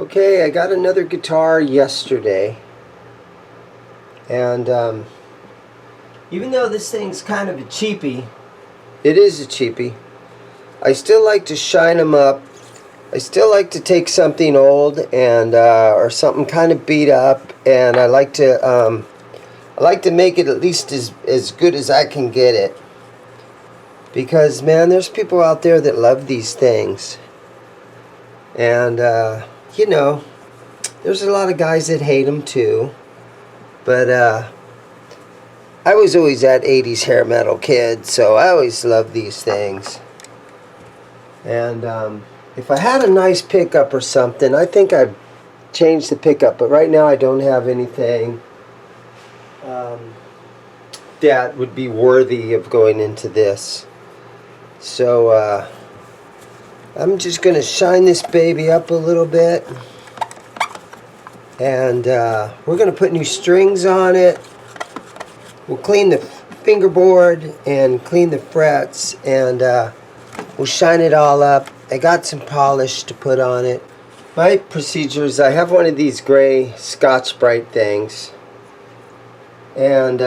Okay, I got another guitar yesterday, and even though this thing's kind of a cheapie, it is a cheapie, I still like to shine them up. I still like to take something old and or something kind of beat up, and I like to make it at least as good as I can get it. Because man, there's people out there that love these things, and you know, there's a lot of guys that hate them too. But I was always that 80s hair metal kid, so I always loved these things. And if I had a nice pickup or something, I think I'd change the pickup. But right now I don't have anything that would be worthy of going into this. So I'm just going to shine this baby up a little bit. And we're going to put new strings on it. We'll clean the fingerboard and clean the frets, and we'll shine it all up. I got some polish to put on it. My procedure is I have one of these gray Scotch-Brite things, and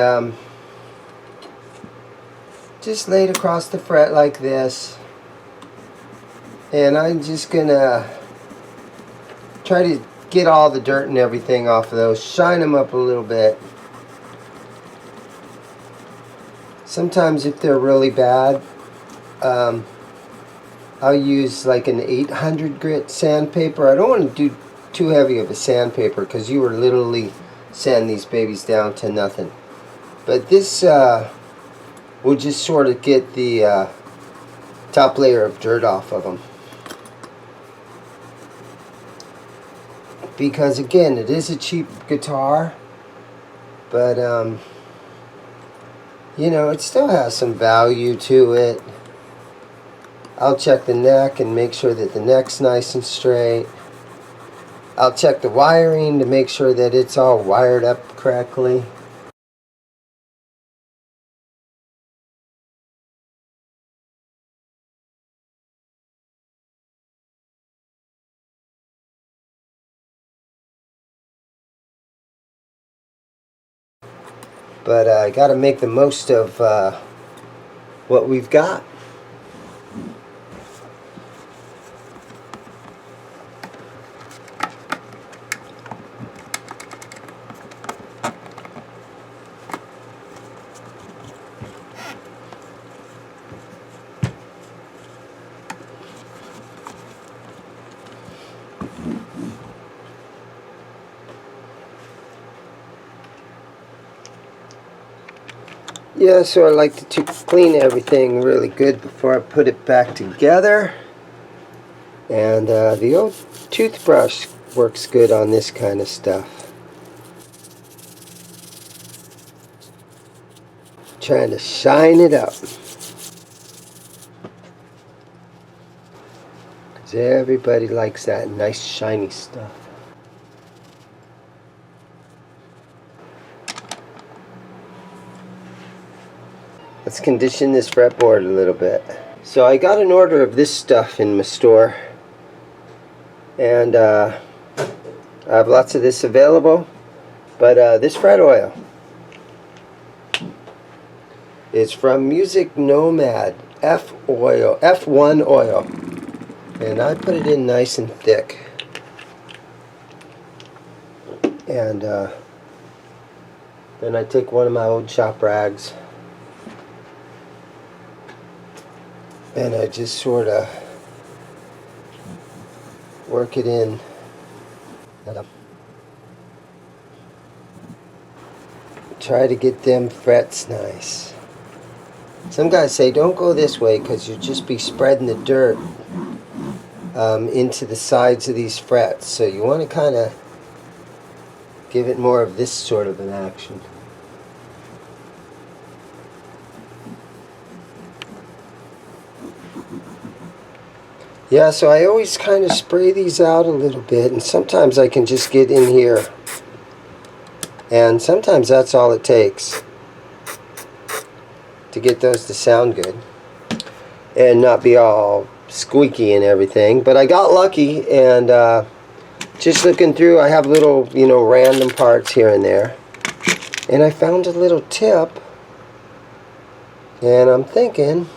just lay it across the fret like this. And I'm just going to try to get all the dirt and everything off of those. Shine them up a little bit. Sometimes if they're really bad, I'll use like an 800 grit sandpaper. I don't want to do too heavy of a sandpaper because you will literally sand these babies down to nothing. But this will just sort of get the top layer of dirt off of them. Because again, it is a cheap guitar, but you know, it still has some value to it. I'll check the neck and make sure that the neck's nice and straight. I'll check the wiring to make sure that it's all wired up correctly. But I got to make the most of what we've got. Yeah, so I like to clean everything really good before I put it back together. And the old toothbrush works good on this kind of stuff. Trying to shine it up. Because everybody likes that nice shiny stuff. Let's condition this fretboard a little bit. So I got an order of this stuff in my store, and I have lots of this available, but this fret oil is from Music Nomad F1 oil, and I put it in nice and thick, and then I take one of my old shop rags and I just sort of work it in. Try to get them frets nice. Some guys say don't go this way because you'll just be spreading the dirt into the sides of these frets. So you want to kind of give it more of this sort of an action. Yeah, so I always kind of spray these out a little bit, and sometimes I can just get in here, and sometimes that's all it takes to get those to sound good and not be all squeaky and everything. But I got lucky, and just looking through, I have little, you know, random parts here and there. And I found a little tip. And I'm thinking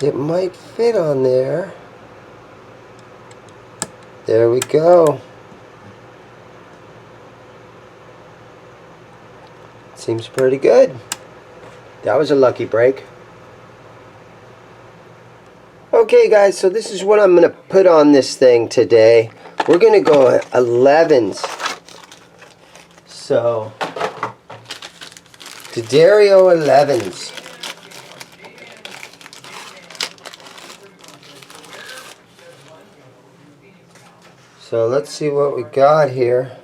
it might fit on there. There we go. Seems pretty good. That was a lucky break. Okay guys, so this is what I'm going to put on this thing today. We're going to go 11s. So, D'Addario 11s. So let's see what we got here.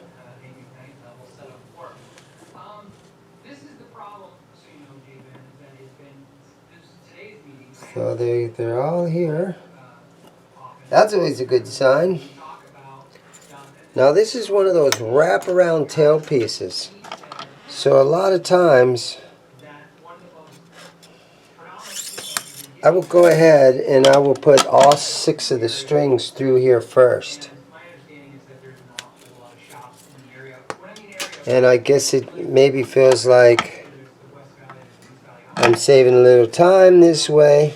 So they're all here. That's always a good sign. Now this is one of those wraparound tail pieces. So a lot of times I will go ahead and I will put all 6 of the strings through here first. And I guess it maybe feels like I'm saving a little time this way.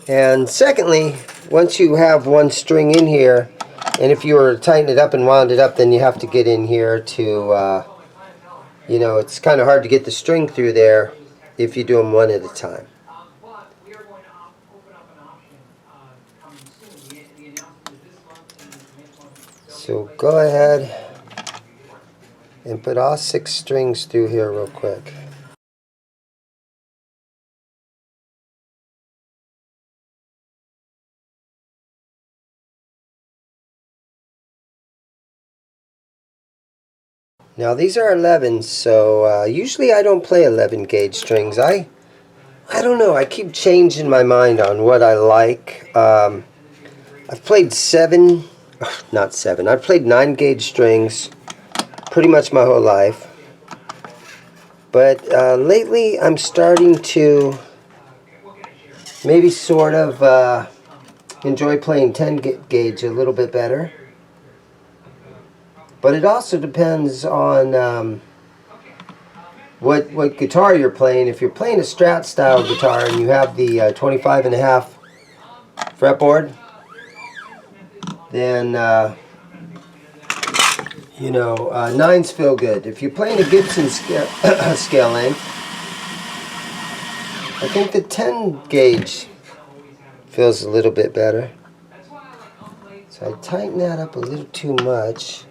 And secondly, once you have one string in here, and if you were to tighten it up and wound it up, then you have to get in here to, you know, it's kind of hard to get the string through there if you do them one at a time. So go ahead and put all 6 strings through here real quick. Now these are 11s, so usually I don't play 11 gauge strings. I don't know, I keep changing my mind on what I like. I've played 9 gauge strings pretty much my whole life. But lately I'm starting to maybe sort of enjoy playing 10 gauge a little bit better. But it also depends on what guitar you're playing. If you're playing a Strat style guitar and you have the 25.5 fretboard, then you know, 9s feel good. If you're playing a Gibson scale length, I think the 10 gauge feels a little bit better. So I tighten that up a little too much,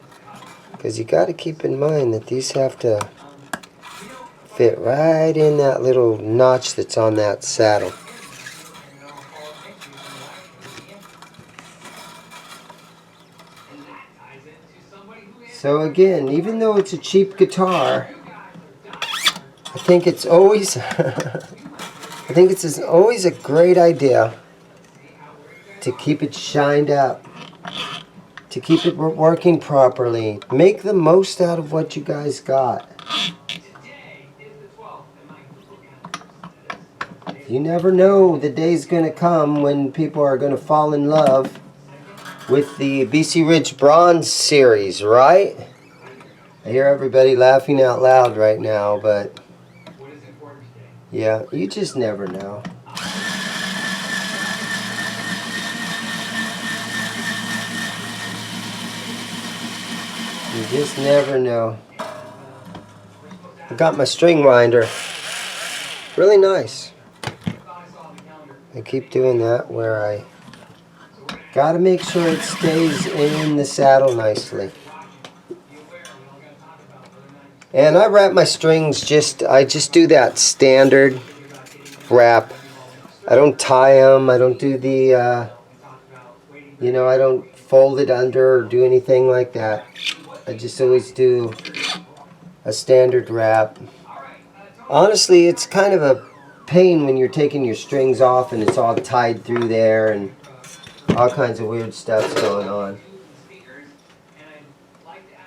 because you got to keep in mind that these have to fit right in that little notch that's on that saddle. So again, even though it's a cheap guitar, I think it's always always a great idea to keep it shined up, to keep it working properly. Make the most out of what you guys got. You never know, the day's going to come when people are going to fall in love with the BC Ridge Bronze series, right? I hear everybody laughing out loud right now, but yeah, you just never know. You just never know. I got my string winder. Really nice. I keep doing that where I gotta make sure it stays in the saddle nicely. And I wrap my strings I just do that standard wrap. I don't tie them. I don't do the, you know, I don't fold it under or do anything like that. I just always do a standard wrap. Honestly, it's kind of a pain when you're taking your strings off and it's all tied through there and all kinds of weird stuff's going on.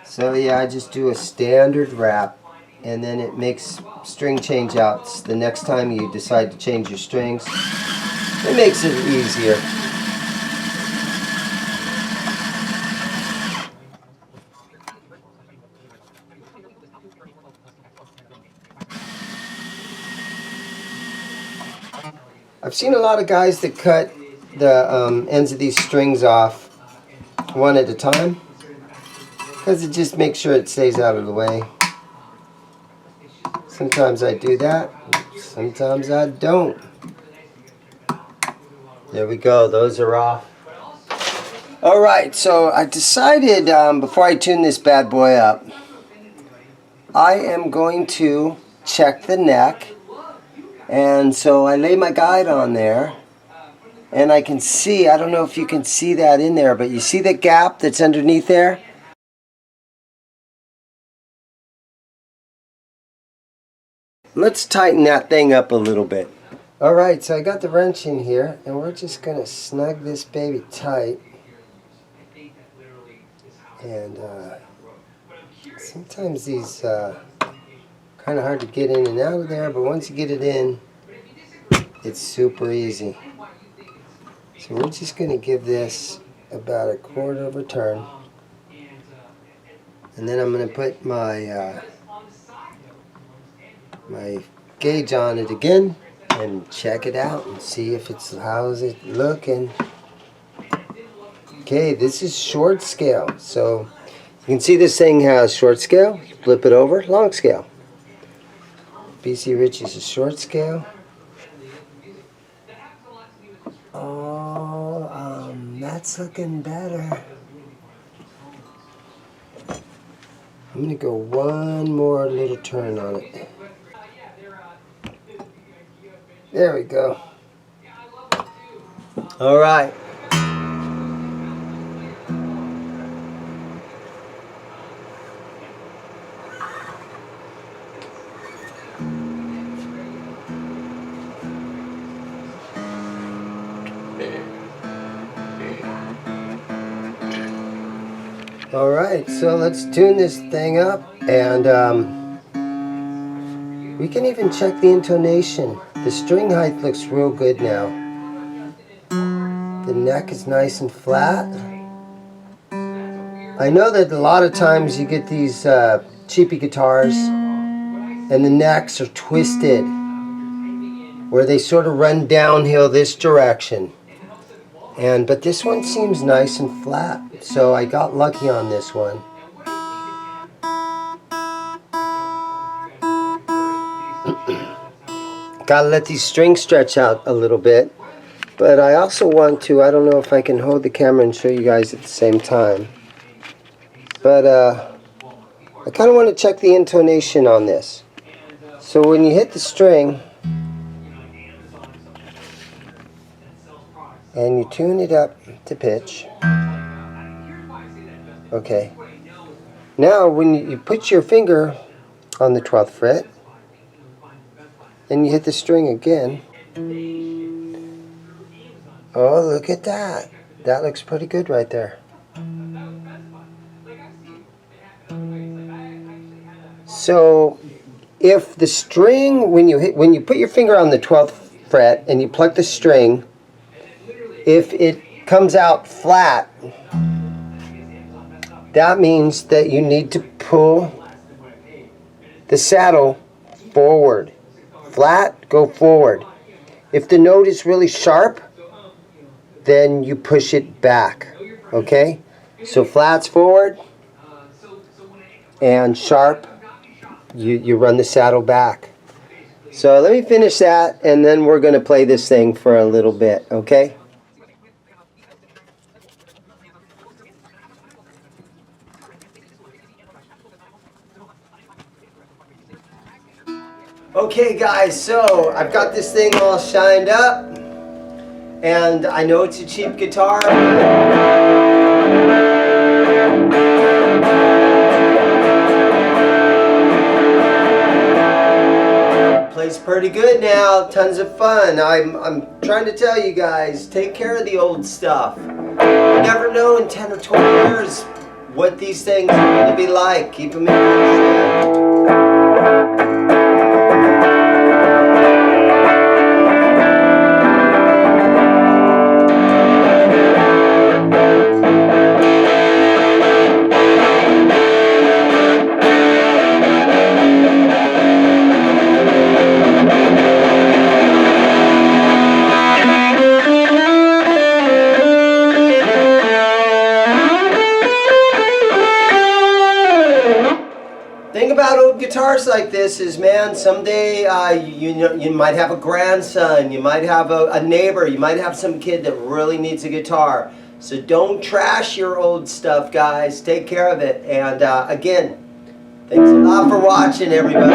So yeah, I just do a standard wrap, and then it makes string change outs the next time you decide to change your strings. It makes it easier. I've seen a lot of guys that cut the ends of these strings off one at a time, because it just makes sure it stays out of the way. Sometimes I do that, sometimes I don't. There we go, those are off. Alright, so I decided before I tune this bad boy up, I am going to check the neck. And so I lay my guide on there, and I can see, I don't know if you can see that in there, but you see the gap that's underneath there? Let's tighten that thing up a little bit. Alright, so I got the wrench in here, and we're just going to snug this baby tight. And sometimes these kind of hard to get in and out of there, but once you get it in, it's super easy. So we're just going to give this about 1/4 of a turn, and then I'm going to put my my gauge on it again and check it out and see if it's, how's it looking. Okay, this is short scale, so you can see this thing has short scale, flip it over, long scale. BC Richie's a short scale. Oh, that's looking better. I'm going to go one more little turn on it. There we go. All right. Alright, so let's tune this thing up, and we can even check the intonation. The string height looks real good now. The neck is nice and flat. I know that a lot of times you get these cheapy guitars and the necks are twisted, where they sort of run downhill this direction. But this one seems nice and flat, so I got lucky on this one. Gotta let these strings stretch out a little bit, but I also want to, I don't know if I can hold the camera and show you guys at the same time, but I kind of want to check the intonation on this. So when you hit the string, and you tune it up to pitch. Okay. Now when you put your finger on the 12th fret and you hit the string again. Oh, look at that. That looks pretty good right there. So if the string, when you put your finger on the 12th fret and you pluck the string, if it comes out flat, that means that you need to pull the saddle forward. Flat, go forward. If the note is really sharp, then you push it back. Okay? So flat's forward, and sharp, you run the saddle back. So let me finish that, and then we're going to play this thing for a little bit. Okay? Okay guys, so I've got this thing all shined up, and I know it's a cheap guitar. Plays pretty good now, tons of fun. I'm trying to tell you guys, take care of the old stuff. You never know in 10 or 20 years what these things are going to be like. Keep them in mind. Thing about old guitars like this is, man, someday you might have a grandson, you might have a neighbor, you might have some kid that really needs a guitar. So don't trash your old stuff, guys. Take care of it. And again, thanks a lot for watching, everybody.